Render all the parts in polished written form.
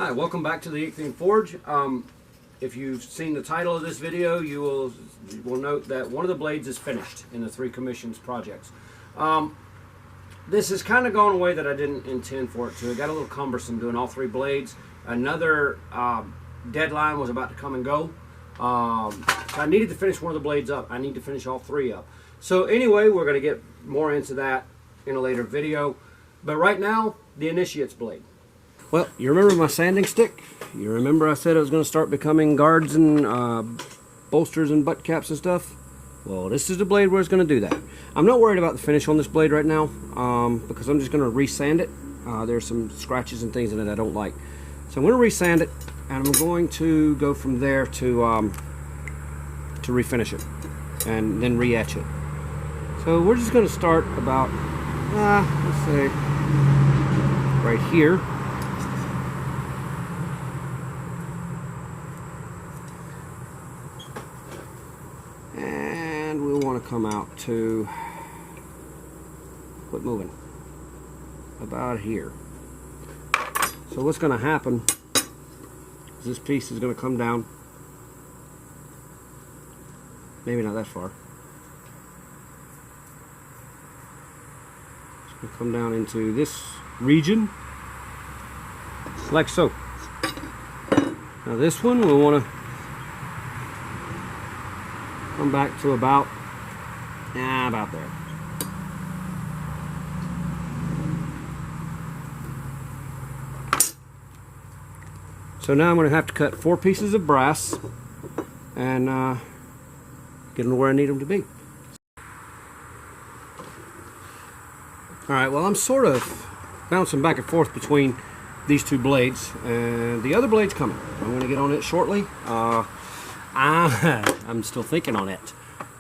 Hi, welcome back to the Ink Thing Forge. If you've seen the title of this video, you will note that one of the blades is finished in the 3 commissions projects. This is kind of going a way that I didn't intend for it to. It got a little cumbersome doing all 3 blades. Another deadline was about to come and go. So I needed to finish one of the blades up. I need to finish all 3 up. So anyway, we're going to get more into that in a later video. But right now, the Initiate's blade. Well, you remember my sanding stick? You remember I said it was going to start becoming guards and bolsters and butt caps and stuff? Well, this is the blade where it's going to do that. I'm not worried about the finish on this blade right now because I'm just going to resand it. There's some scratches and things in it I don't like. So I'm going to resand it, and I'm going to go from there to refinish it and then re-etch it. So we're just going to start about, let's say, right here. And we'll want to come out to, quit moving, about here. So what's going to happen is this piece is going to come down, maybe not that far. It's going to come down into this region, like so. Now this one we'll want to come back to about there. So now I'm going to have to cut 4 pieces of brass and get them to where I need them to be. Alright, well, I'm sort of bouncing back and forth between these 2 blades, and the other blade's coming. I'm going to get on it shortly. I'm still thinking on it.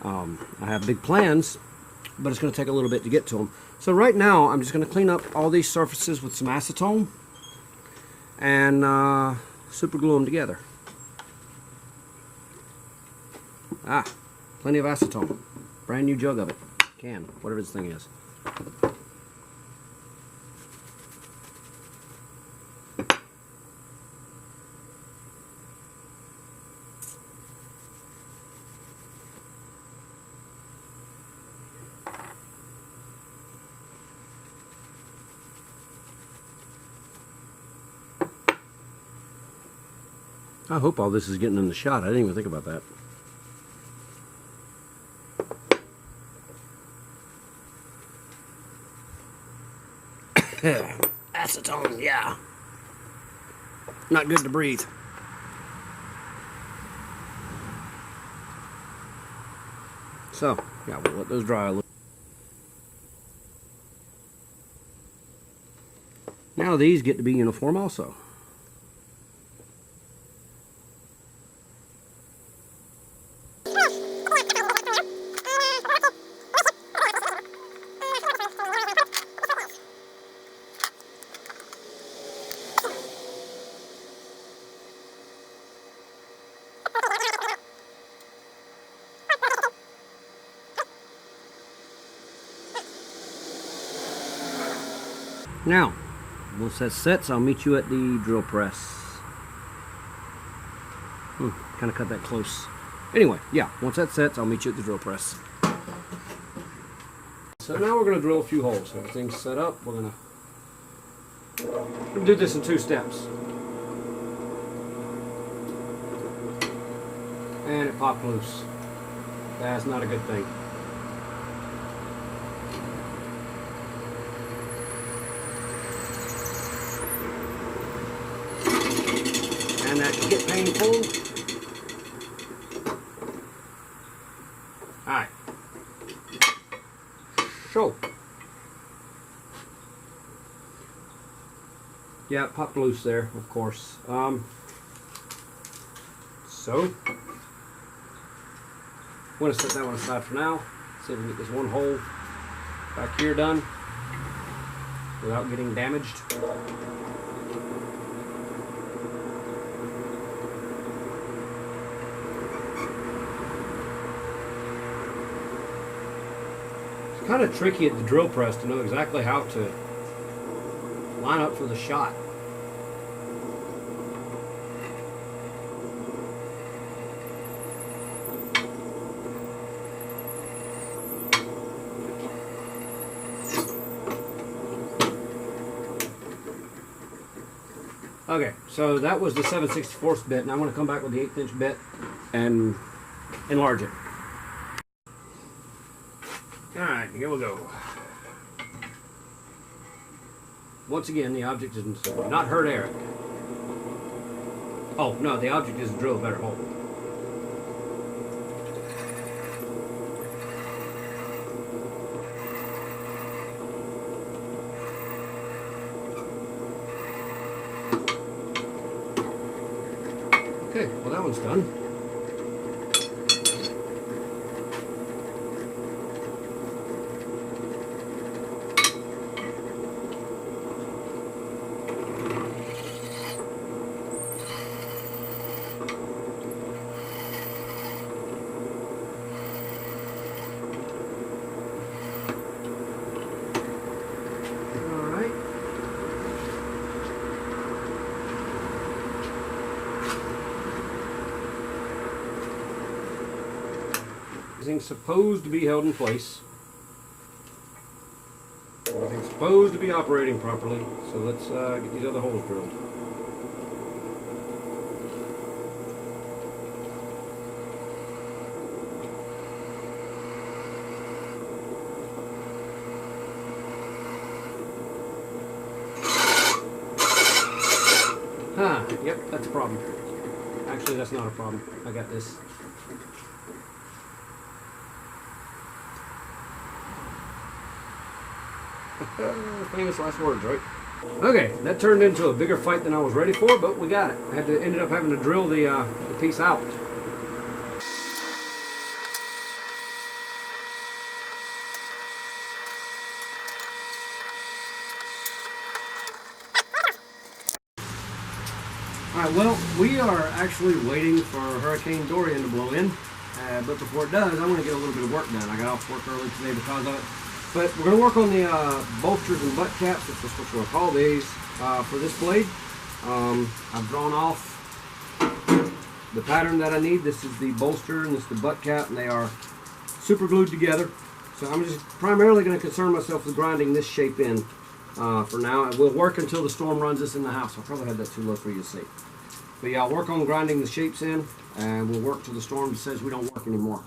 I have big plans, but it's going to take a little bit to get to them. So right now, I'm just going to clean up all these surfaces with some acetone and super glue them together. Plenty of acetone. Brand new jug of it. Can, whatever this thing is. I hope all this is getting in the shot. I didn't even think about that. Acetone, yeah. Not good to breathe. So, yeah, we'll let those dry a little. Now these get to be uniform also. Now, once that sets, I'll meet you at the drill press. Kind of cut that close. Anyway, yeah, once that sets, I'll meet you at the drill press. So now we're going to drill a few holes. Everything's set up. We're going to do this in 2 steps. And it popped loose. That's not a good thing. And that can get painful. Alright. So. Yeah, it popped loose there, of course. So. I'm going to set that one aside for now. See if we can get this one hole back here done without getting damaged. Kind of tricky at the drill press to know exactly how to line up for the shot. Okay, so that was the 7/64 bit. Now I'm going to come back with the 1/8 inch bit and enlarge it. Alright, here we go. Once again, the object is not hurt Eric. Oh, no, the object is to drill a better hole. Okay, well that one's done. Everything's supposed to be held in place. Everything's supposed to be operating properly. So let's get these other holes drilled. Yep, that's a problem. Actually, that's not a problem. I got this. Famous last words, right? Okay, that turned into a bigger fight than I was ready for, but we got it. I ended up having to drill the piece out. Alright, well, we are actually waiting for Hurricane Dorian to blow in, but before it does, I want to get a little bit of work done. I got off work early today because of it. But we're going to work on the bolsters and butt caps, if that's what you want to call these, for this blade. I've drawn off the pattern that I need. This is the bolster and this is the butt cap, and they are super glued together. So I'm just primarily going to concern myself with grinding this shape in for now. It will work until the storm runs us in the house. I'll probably have that too low for you to see. But yeah, I'll work on grinding the shapes in, and we'll work till the storm says we don't work anymore.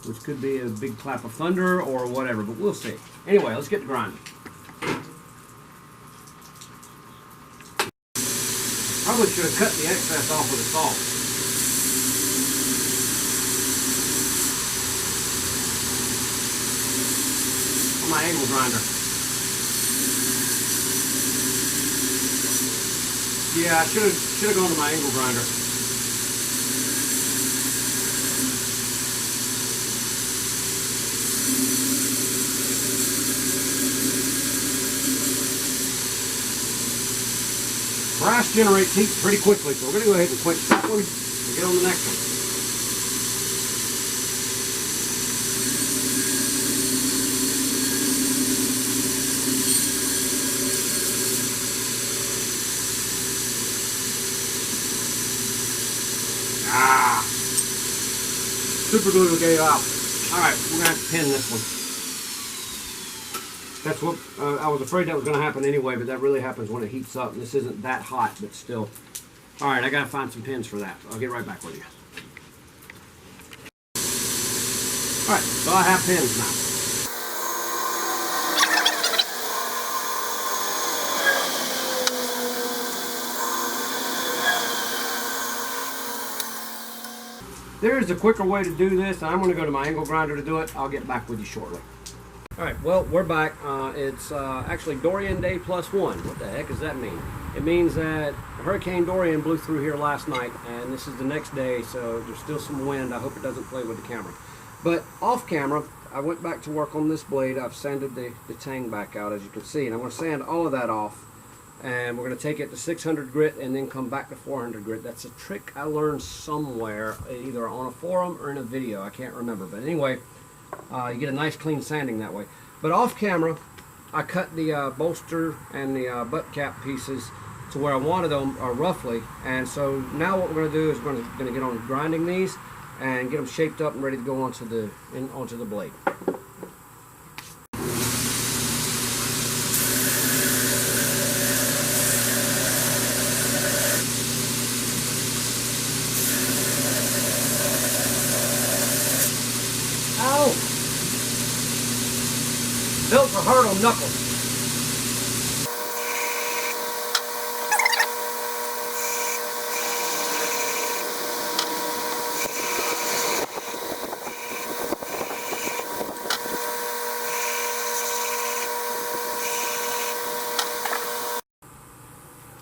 Which could be a big clap of thunder or whatever, but we'll see. Anyway, let's get to grinding. Probably should have cut the excess off with a saw. On my angle grinder. Yeah, I should have gone to my angle grinder. Brass generates heat pretty quickly, so we're going to go ahead and quench that one and get on the next one. Super glue gave out. Alright, we're going to have to pin this one. That's what I was afraid that was going to happen anyway, but that really happens when it heats up. And this isn't that hot, but still. Alright, I got to find some pins for that. I'll get right back with you. Alright, so I have pins now. There is a quicker way to do this. I'm going to go to my angle grinder to do it. I'll get back with you shortly. Alright, well, we're back. It's actually Dorian Day +1. What the heck does that mean? It means that Hurricane Dorian blew through here last night, and this is the next day, so there's still some wind. I hope it doesn't play with the camera. But off camera, I went back to work on this blade. I've sanded the tang back out, as you can see, and I'm going to sand all of that off. And we're going to take it to 600 grit and then come back to 400 grit. That's a trick I learned somewhere, either on a forum or in a video. I can't remember. But anyway, you get a nice clean sanding that way. But off camera, I cut the bolster and the butt cap pieces to where I wanted them roughly. And so now what we're going to do is we're going to get on grinding these and get them shaped up and ready to go onto the blade. them knuckles.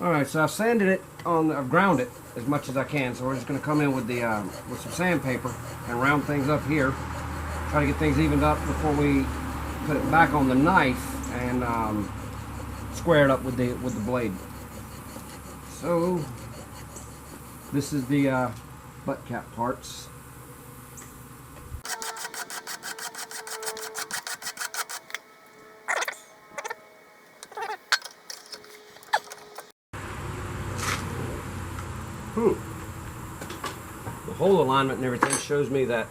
Alright, so I've sanded it I've ground it as much as I can, so we're just going to come in with the with some sandpaper and round things up here. Try to get things evened up before we put it back on the knife and square it up with the blade. So this is the butt cap parts. The hole alignment and everything shows me that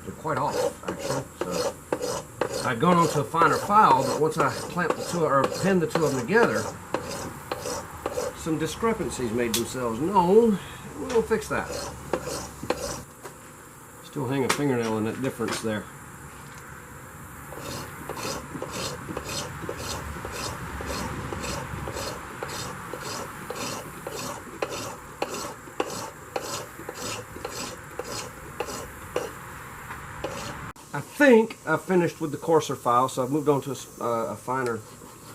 they're quite off, actually. So I'd gone on to a finer file, but once I clamped the two or pinned the two of them together, some discrepancies made themselves known. We'll fix that. Still hang a fingernail in that difference there. I think I've finished with the coarser file, so I've moved on to a finer,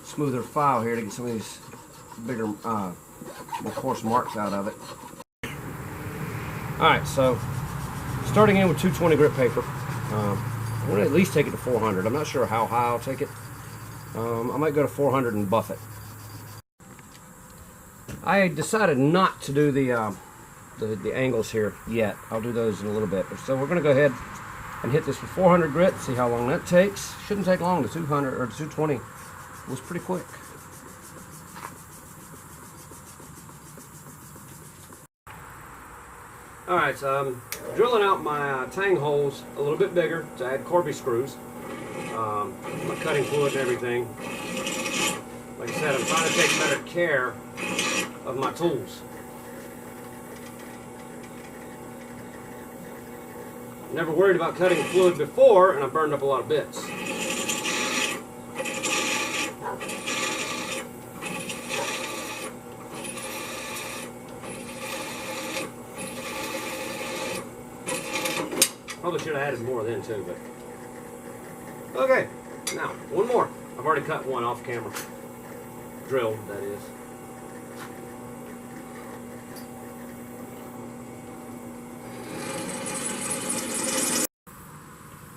smoother file here to get some of these bigger, more coarse marks out of it. Alright, so starting in with 220 grit paper. I'm going to at least take it to 400. I'm not sure how high I'll take it. I might go to 400 and buff it. I decided not to do the angles here yet. I'll do those in a little bit. So we're going to go ahead and hit this with 400 grit, see how long that takes. Shouldn't take long. The 200 or 220 was pretty quick. Alright, so I'm drilling out my tang holes a little bit bigger to add Corby screws. My cutting fluid and everything. Like I said, I'm trying to take better care of my tools. Never worried about cutting fluid before, and I burned up a lot of bits. Probably should have added more then too, but okay. Now one more. I've already cut one off camera. Drilled, that is.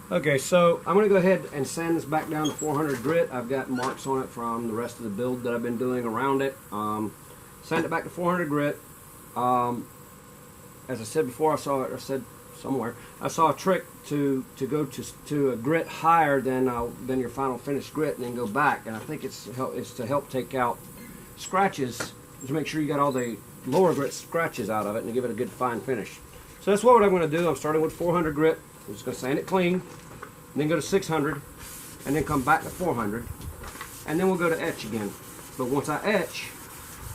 Okay, so I'm going to go ahead and sand this back down to 400 grit. I've got marks on it from the rest of the build that I've been doing around it. Sand it back to 400 grit. As I said before, I saw a trick to go to a grit higher than your final finished grit and then go back. And I think it's to help take out scratches, to make sure you got all the lower grit scratches out of it and to give it a good fine finish. So that's what I'm going to do. I'm starting with 400 grit. I'm just going to sand it clean, and then go to 600, and then come back to 400, and then we'll go to etch again. But once I etch,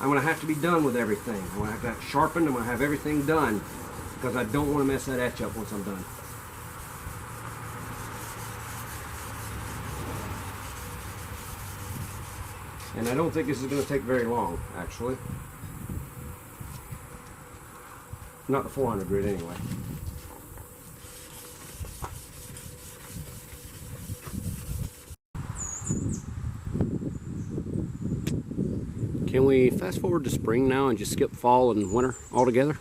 I'm going to have to be done with everything. I'm going to have that sharpened. I'm going to have everything done because I don't want to mess that etch up once I'm done. And I don't think this is going to take very long, actually. Not the 400 grit anyway. Can we fast forward to spring now and just skip fall and winter altogether?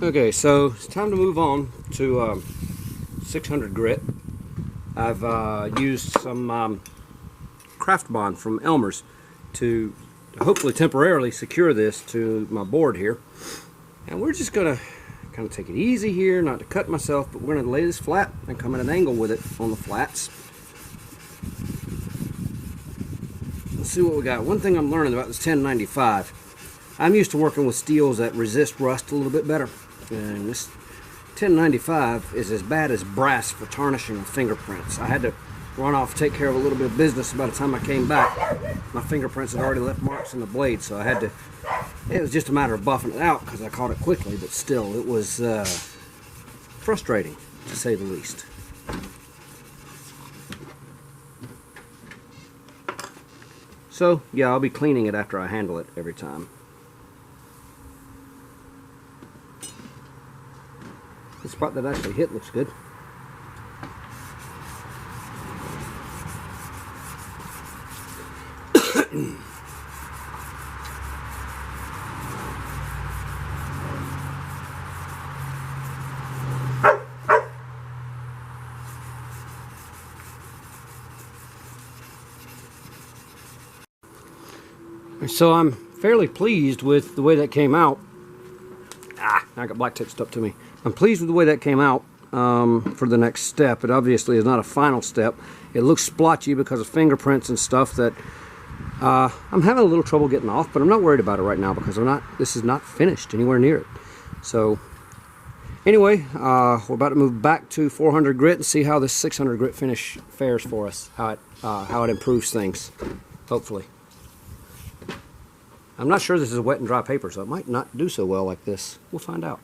Okay, so it's time to move on to 600 grit. I've used some Craft Bond from Elmer's to hopefully temporarily secure this to my board here. And we're just going to kind of take it easy here, not to cut myself, but we're going to lay this flat and come at an angle with it on the flats. Let's see what we got. One thing I'm learning about this 1095, I'm used to working with steels that resist rust a little bit better. And this 1095 is as bad as brass for tarnishing fingerprints. I had to run off, take care of a little bit of business. By the time I came back, my fingerprints had already left marks in the blade, so I had to, it was just a matter of buffing it out because I caught it quickly, but still, it was frustrating, to say the least. So yeah, I'll be cleaning it after I handle it every time. The spot that actually hit looks good. So I'm fairly pleased with the way that came out. I got black tape stuck to me. I'm pleased with the way that came out for the next step. It obviously is not a final step. It looks splotchy because of fingerprints and stuff that I'm having a little trouble getting off, but I'm not worried about it right now because this is not finished anywhere near it. So anyway, we're about to move back to 400 grit and see how this 600 grit finish fares for us, how it improves things, hopefully. I'm not sure this is a wet and dry paper, so it might not do so well like this. We'll find out.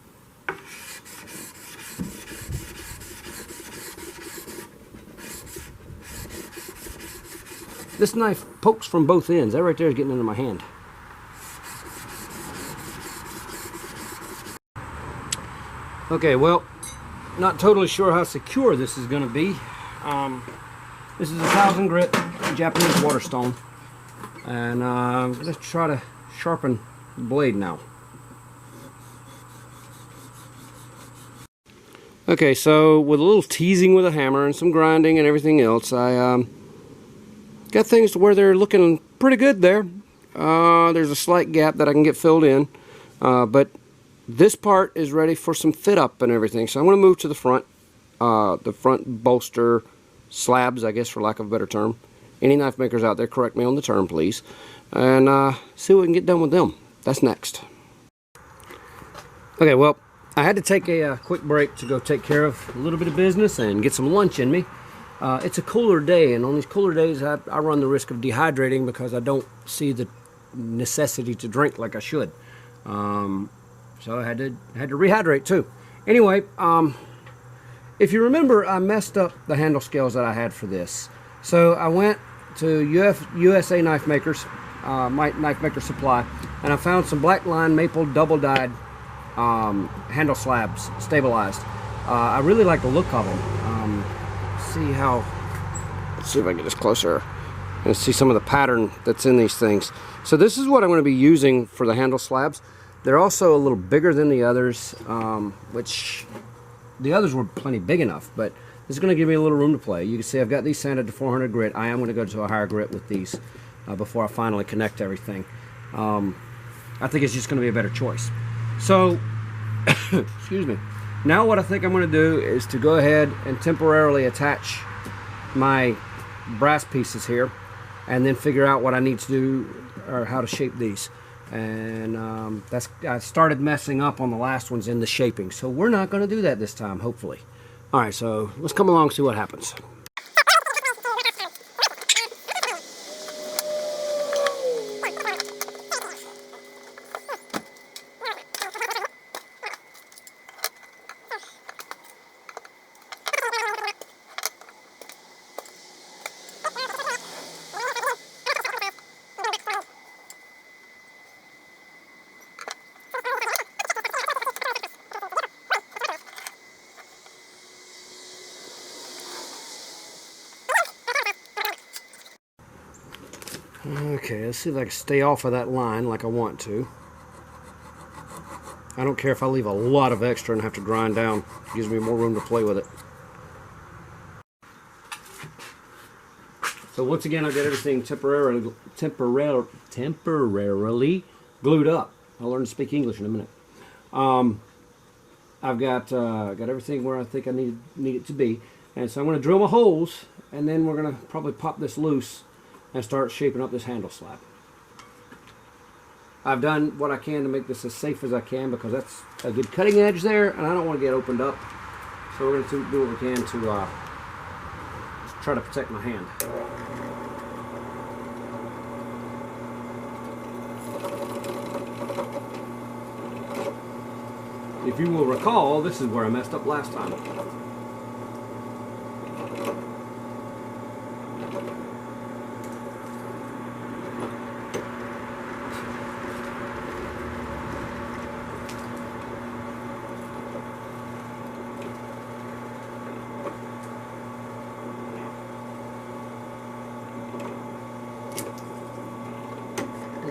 This knife pokes from both ends. That right there is getting into my hand. Okay, well, not totally sure how secure this is going to be. This is a 1000 grit Japanese Waterstone, and I'm going to try to sharpen the blade now. Okay, so with a little teasing with a hammer and some grinding and everything else, I got things to where they're looking pretty good there. There's a slight gap that I can get filled in, but this part is ready for some fit up and everything. So I'm going to move to the front bolster slabs, I guess, for lack of a better term. Any knife makers out there, correct me on the term, please. And see what we can get done with them. That's next. Okay, well, I had to take a quick break to go take care of a little bit of business and get some lunch in me. It's a cooler day, and on these cooler days I run the risk of dehydrating because I don't see the necessity to drink like I should. So I had to rehydrate too. Anyway, if you remember, I messed up the handle scales that I had for this. So I went to USA Knife Makers, my Knife Maker Supply, and I found some black line maple double dyed handle slabs, stabilized. I really like the look of them. Let's see if I can get this closer and see some of the pattern that's in these things. So this is what I'm going to be using for the handle slabs. They're also a little bigger than the others, which the others were plenty big enough, but this is going to give me a little room to play. You can see I've got these sanded to 400 grit. I am going to go to a higher grit with these before I finally connect everything. I think it's just going to be a better choice. So, excuse me. Now what I think I'm going to do is to go ahead and temporarily attach my brass pieces here and then figure out what I need to do or how to shape these. And I started messing up on the last ones in the shaping, so we're not going to do that this time, hopefully. Alright, so let's come along and see what happens. Okay, let's see if I can stay off of that line like I want to. I don't care if I leave a lot of extra and have to grind down. It gives me more room to play with it. So once again, I've got everything temporarily glued up. I'll learn to speak English in a minute. I've got everything where I think I need it to be. And so I'm going to drill my holes, and then we're going to probably pop this loose and start shaping up this handle slab. I've done what I can to make this as safe as I can because that's a good cutting edge there, and I don't want to get opened up. So we're going to do what we can to try to protect my hand. If you will recall, this is where I messed up last time.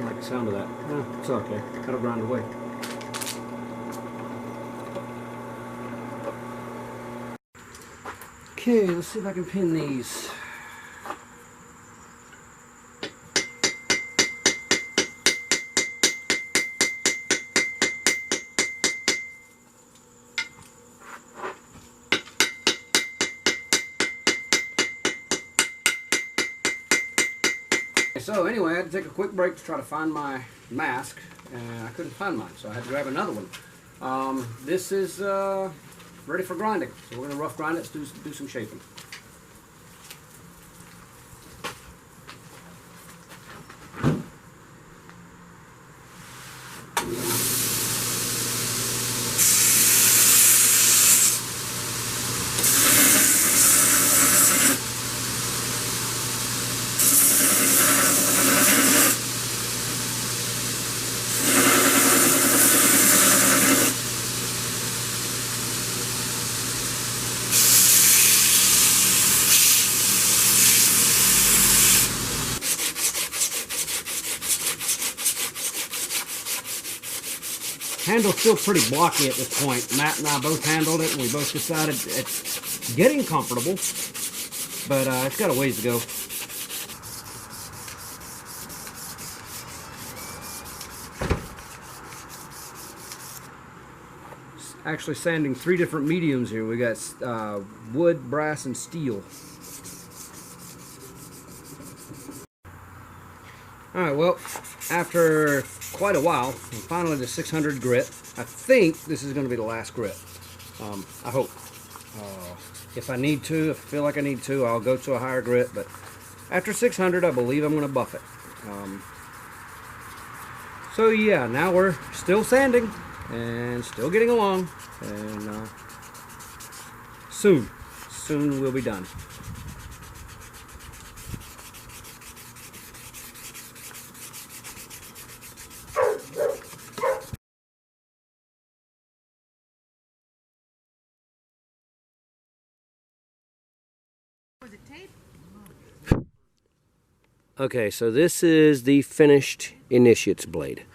don't like the sound of that. It's okay. That'll grind away. Okay, let's see if I can pin these. So anyway, I had to take a quick break to try to find my mask, and I couldn't find mine, so I had to grab another one. This is ready for grinding, so we're going to rough grind it, do some shaping. Handle's still pretty blocky at this point. Matt and I both handled it, and we both decided it's getting comfortable, but it's got a ways to go. Actually sanding 3 different mediums here. We got wood, brass, and steel. Alright, well, after quite a while, finally the 600 grit. I think this is going to be the last grit. I hope. If I need to, if I feel like I need to, I'll go to a higher grit, but after 600, I believe I'm going to buff it. So yeah, now we're still sanding and still getting along, and soon we'll be done. Was it tape? Okay, so this is the finished Initiates blade.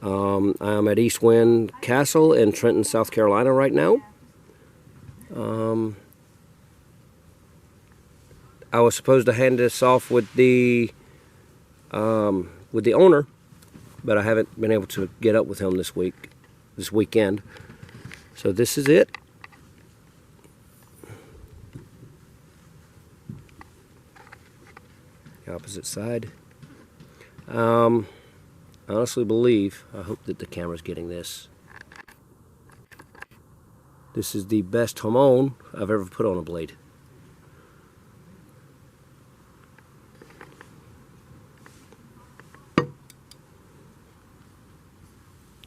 I'm at East Wind Castle in Trenton, South Carolina right now. I was supposed to hand this off with the owner, but I haven't been able to get up with him this weekend. So this is it. The opposite side. I honestly believe, I hope that the camera's getting this. This is the best Hamon I've ever put on a blade.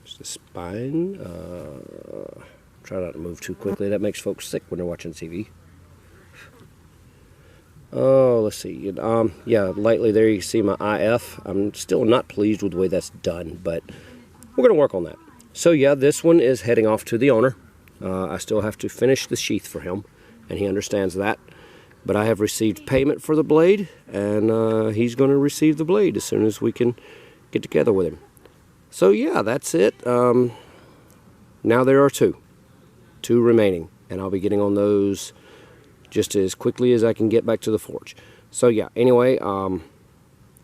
It's the spine. Try not to move too quickly. That makes folks sick when they're watching TV. Oh, let's see. Yeah, lightly there you can see my IF. I'm still not pleased with the way that's done, but we're going to work on that. So yeah, this one is heading off to the owner. I still have to finish the sheath for him, and he understands that. But I have received payment for the blade, and he's going to receive the blade as soon as we can get together with him. So yeah, that's it. Now there are two remaining, and I'll be getting on those just as quickly as I can get back to the forge. So yeah, anyway, I'm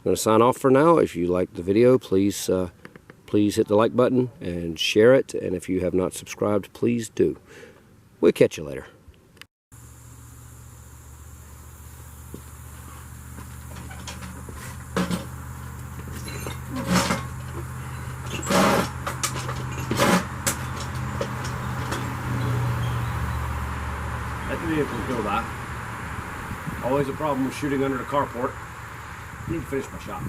going to sign off for now. If you liked the video, please hit the like button and share it. And if you have not subscribed, please do. We'll catch you later. That vehicle's go by. Always a problem with shooting under the carport. I need to finish my shot.